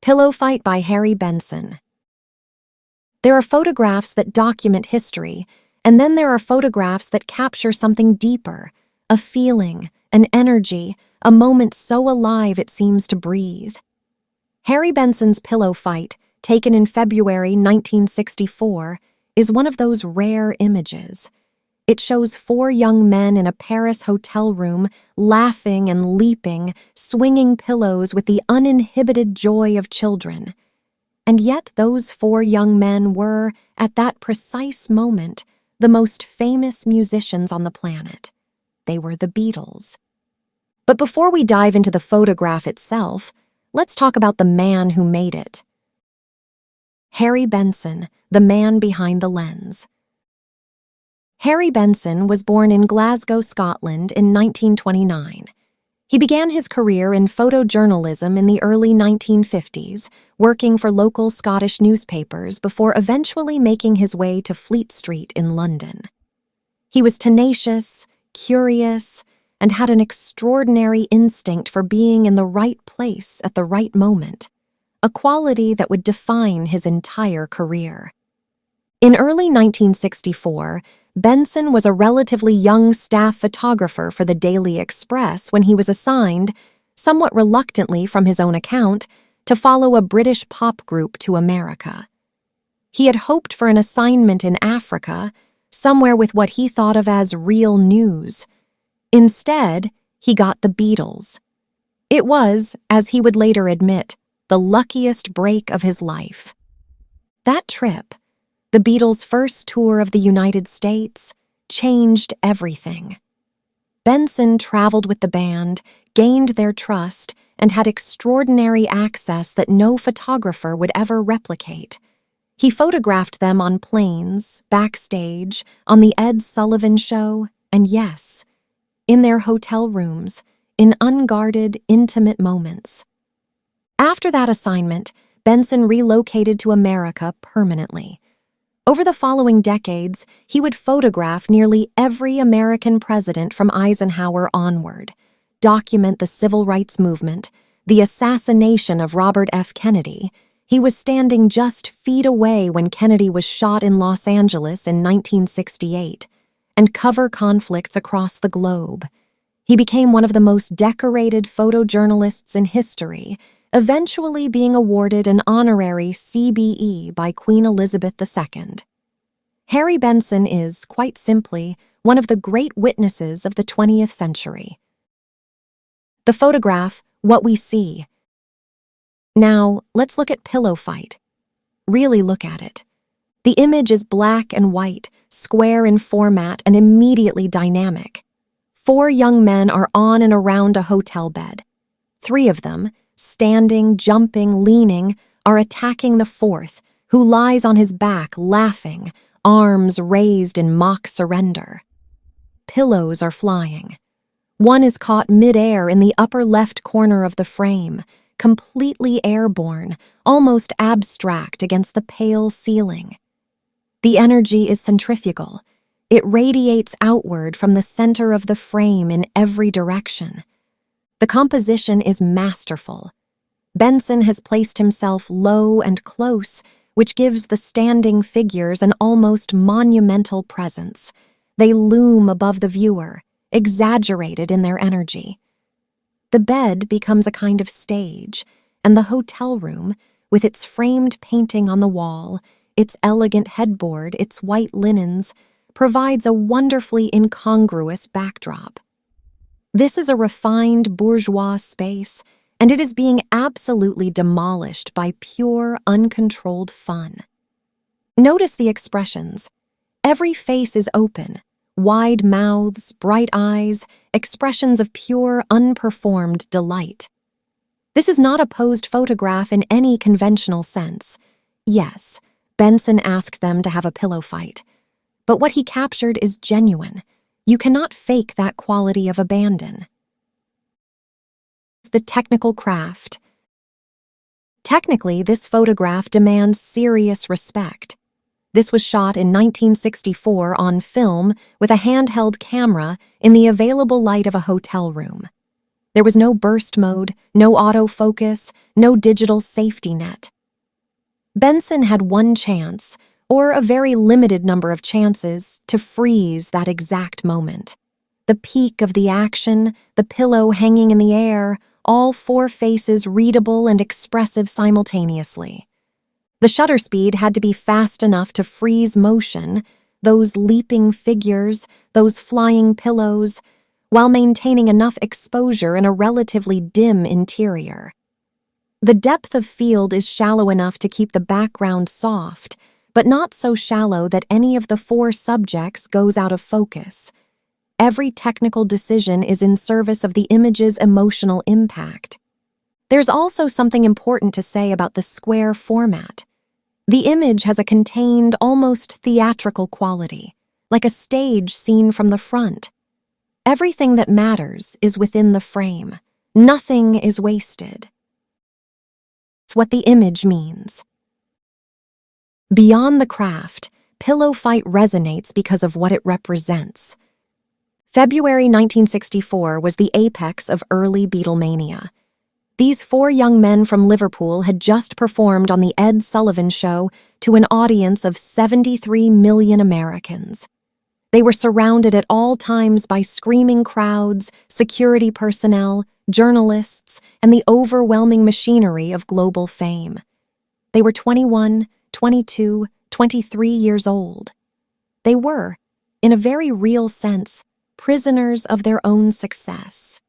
Pillow Fight by Harry Benson. There are photographs that document history, and then there are photographs that capture something deeper, a feeling, an energy, a moment so alive it seems to breathe. Harry Benson's Pillow Fight, taken in February 1964, is one of those rare images. It shows 4 young men in a Paris hotel room, laughing and leaping, swinging pillows with the uninhibited joy of children. And yet those 4 young men were, at that precise moment, the most famous musicians on the planet. They were the Beatles. But before we dive into the photograph itself, let's talk about the man who made it. Harry Benson, the man behind the lens. Harry Benson was born in Glasgow, Scotland in 1929. He began his career in photojournalism in the early 1950s, working for local Scottish newspapers before eventually making his way to Fleet Street in London. He was tenacious, curious, and had an extraordinary instinct for being in the right place at the right moment, a quality that would define his entire career. In early 1964, Benson was a relatively young staff photographer for the Daily Express when he was assigned, somewhat reluctantly from his own account, to follow a British pop group to America. He had hoped for an assignment in Africa, somewhere with what he thought of as real news. Instead, he got the Beatles. It was, as he would later admit, the luckiest break of his life. That trip, the Beatles' first tour of the United States, changed everything. Benson traveled with the band, gained their trust, and had extraordinary access that no photographer would ever replicate. He photographed them on planes, backstage, on the Ed Sullivan Show, and yes, in their hotel rooms, in unguarded, intimate moments. After that assignment, Benson relocated to America permanently. Over the following decades, he would photograph nearly every American president from Eisenhower onward, document the civil rights movement, the assassination of Robert F. Kennedy. He was standing just feet away when Kennedy was shot in Los Angeles in 1968, and cover conflicts across the globe. He became one of the most decorated photojournalists in history, eventually being awarded an honorary CBE by Queen Elizabeth II. Harry Benson is, quite simply, one of the great witnesses of the 20th century. The photograph, What We See. Now, let's look at Pillow Fight. Really look at it. The image is black and white, square in format, and immediately dynamic. 4 young men are on and around a hotel bed. 3 of them, standing, jumping, leaning, are attacking the 4th, who lies on his back, laughing, arms raised in mock surrender. Pillows are flying. One is caught mid-air in the upper left corner of the frame, completely airborne, almost abstract against the pale ceiling. The energy is centrifugal. It radiates outward from the center of the frame in every direction. The composition is masterful. Benson has placed himself low and close, which gives the standing figures an almost monumental presence. They loom above the viewer, exaggerated in their energy. The bed becomes a kind of stage, and the hotel room, with its framed painting on the wall, its elegant headboard, its white linens, provides a wonderfully incongruous backdrop. This is a refined bourgeois space, and it is being absolutely demolished by pure, uncontrolled fun. Notice the expressions. Every face is open, wide mouths, bright eyes, expressions of pure, unperformed delight. This is not a posed photograph in any conventional sense. Yes, Benson asked them to have a pillow fight, but what he captured is genuine. You cannot fake that quality of abandon. The technical craft. Technically, this photograph demands serious respect. This was shot in 1964 on film with a handheld camera in the available light of a hotel room. There was no burst mode, no autofocus, no digital safety net. Benson had one chance, or a very limited number of chances, to freeze that exact moment. The peak of the action, the pillow hanging in the air, all four faces readable and expressive simultaneously. The shutter speed had to be fast enough to freeze motion, those leaping figures, those flying pillows, while maintaining enough exposure in a relatively dim interior. The depth of field is shallow enough to keep the background soft, but not so shallow that any of the four subjects goes out of focus. Every technical decision is in service of the image's emotional impact. There's also something important to say about the square format. The image has a contained, almost theatrical quality, like a stage seen from the front. Everything that matters is within the frame. Nothing is wasted. It's what the image means. Beyond the craft, Pillow Fight resonates because of what it represents. February 1964 was the apex of early Beatlemania. These four young men from Liverpool had just performed on the Ed Sullivan Show to an audience of 73 million Americans. They were surrounded at all times by screaming crowds, security personnel, journalists, and the overwhelming machinery of global fame. They were 21, 22, 23 years old. They were, in a very real sense, prisoners of their own success.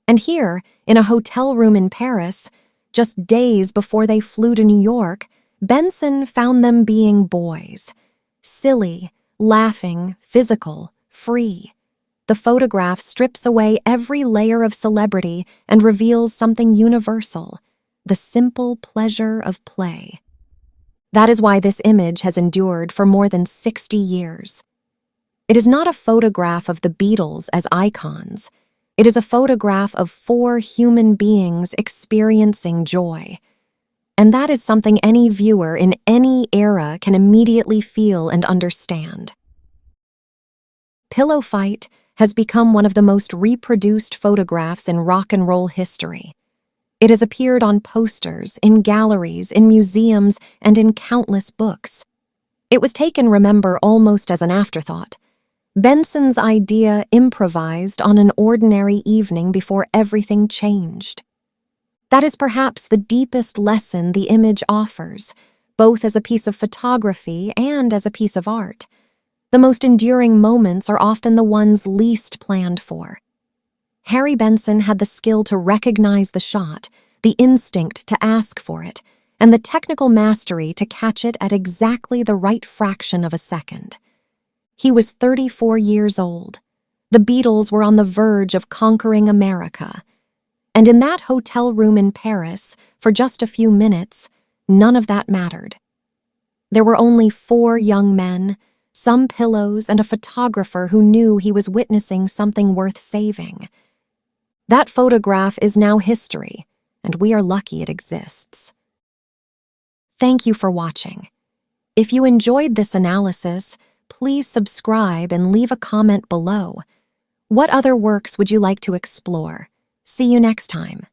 And here, in a hotel room in Paris, just days before they flew to New York, Benson found them being boys. Silly, laughing, physical, free. The photograph strips away every layer of celebrity and reveals something universal, the simple pleasure of play. That is why this image has endured for more than 60 years. It is not a photograph of the Beatles as icons. It is a photograph of four human beings experiencing joy. And that is something any viewer in any era can immediately feel and understand. Pillow Fight has become one of the most reproduced photographs in rock and roll history. It has appeared on posters, in galleries, in museums, and in countless books. It was taken, remember, almost as an afterthought. Benson's idea improvised on an ordinary evening before everything changed. That is perhaps the deepest lesson the image offers, both as a piece of photography and as a piece of art. The most enduring moments are often the ones least planned for. Harry Benson had the skill to recognize the shot, the instinct to ask for it, and the technical mastery to catch it at exactly the right fraction of a second. He was 34 years old. The Beatles were on the verge of conquering America. And in that hotel room in Paris, for just a few minutes, none of that mattered. There were only four young men, some pillows, and a photographer who knew he was witnessing something worth saving. That photograph is now history, and we are lucky it exists. Thank you for watching. If you enjoyed this analysis, please subscribe and leave a comment below. What other works would you like to explore? See you next time.